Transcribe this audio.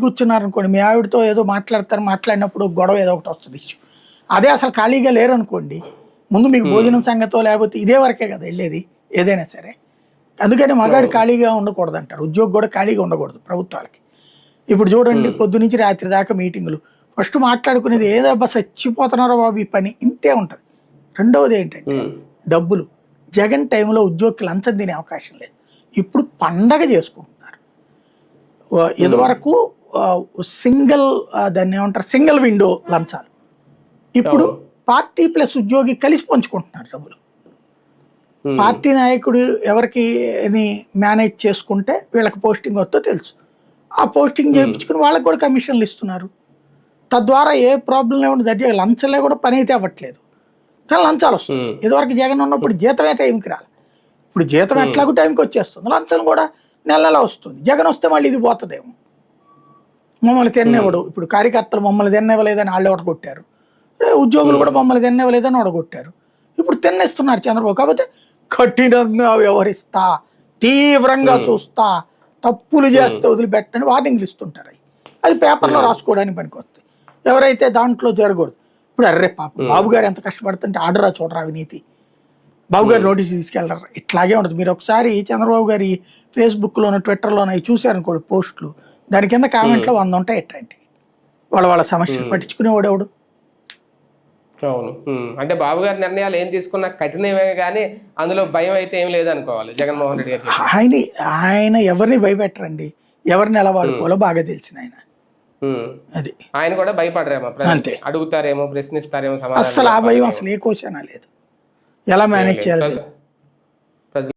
కూర్చున్నారనుకోండి, మీ ఆవిడతో ఏదో మాట్లాడినప్పుడు గొడవ ఏదో ఒకటి వస్తుంది ఇష్యూ. అదే అసలు ఖాళీగా లేరనుకోండి, ముందు మీకు భోజనం సంగతో లేకపోతే ఇదే వరకే కదా వెళ్ళేది ఏదైనా సరే. అందుకని మగాడు ఖాళీగా ఉండకూడదు అంటారు, ఉద్యోగి కూడా ఖాళీగా ఉండకూడదు ప్రభుత్వాలకి. ఇప్పుడు చూడండి, పొద్దు నుంచి రాత్రి దాకా మీటింగులు. ఫస్ట్ మాట్లాడుకునేది ఏదబ్బా చచ్చిపోతున్నారో బాబు ఈ పని, ఇంతే ఉంటుంది. రెండవది ఏంటంటే డబ్బులు. జగన్ టైంలో ఉద్యోగికి లంచం తినే అవకాశం లేదు, ఇప్పుడు పండగ చేసుకుంటున్నారు. ఇదివరకు దాన్ని ఏమంటారు, సింగిల్ విండో లంచాలు. ఇప్పుడు పార్టీ ప్లస్ ఉద్యోగి కలిసి పంచుకుంటున్నారు డబ్బులు. పార్టీ నాయకుడు ఎవరికి మేనేజ్ చేసుకుంటే వీళ్ళకి పోస్టింగ్ వస్తుందో తెలుసు, ఆ పోస్టింగ్ చేయించుకుని వాళ్ళకి కూడా కమిషన్లు ఇస్తున్నారు. తద్వారా ఏ ప్రాబ్లం లేకుండా దర్జాగా లంచంలే కూడా పని అయితే అవ్వట్లేదు, కానీ లంచాలు వస్తుంది. ఇదివరకు జగన్ ఉన్నప్పుడు జీతమే టైంకి రాలి, ఇప్పుడు జీతం ఎట్లాగో టైంకి వచ్చేస్తుంది, లంచం కూడా నెల నెల వస్తుంది. జగన్ వస్తే మళ్ళీ ఇది పోతుందేమో, మమ్మల్ని తిన్నివ్వడు. ఇప్పుడు కార్యకర్తలు మమ్మల్ని తిన్నివ్వలేదని వాళ్ళు ఓడగొట్టారు, ఉద్యోగులు కూడా మమ్మల్ని తిన్నివ్వలేదని ఓడగొట్టారు. ఇప్పుడు తిన్నిస్తున్నారు చంద్రబాబు. కాకపోతే కఠినంగా వ్యవహరిస్తా, తీవ్రంగా చూస్తా, తప్పులు చేస్తే వదిలిపెట్టని వార్నింగ్లు ఇస్తుంటారు. అది పేపర్లో రాసుకోవడానికి పనికొస్తాయి, ఎవరైతే దాంట్లో జరగకూడదు. ఇప్పుడు అర్రే పాప బాబు గారు ఎంత కష్టపడుతుంటే ఆర్డరా చూడరా అవినీతి, బాబు గారు నోటీస్ తీసుకెళ్ళరా, ఇట్లాగే ఉంటుంది. మీరు ఒకసారి చంద్రబాబు గారి ఫేస్బుక్లోనూ ట్విట్టర్లోనూ అవి చూశారనుకోండి పోస్టులు, దాని కింద కామెంట్లో 100 ఉంటాయి ఎట్లాంటి వాళ్ళ సమస్యలు పట్టించుకునేవాడెవడు. అవును, అంటే బాబు గారి నిర్ణయాలు ఏం తీసుకున్నా కఠినమే కానీ అందులో భయం అయితే ఏం లేదనుకోవాలి జగన్మోహన్ రెడ్డి గారు. ఆయన ఎవరిని భయపెట్టరండి, ఎవరిని ఎలా వాడుకోవాలో బాగా తెలిసిన ఆయన. అది ఆయన కూడా భయపడరేమో, అంతే అడుగుతారేమో, ప్రశ్నిస్తారేమో, అసలు ఆ భయం అసలు ఏ క్వశ్చన్ లేదు, ఎలా మేనేజ్ చేయాలి.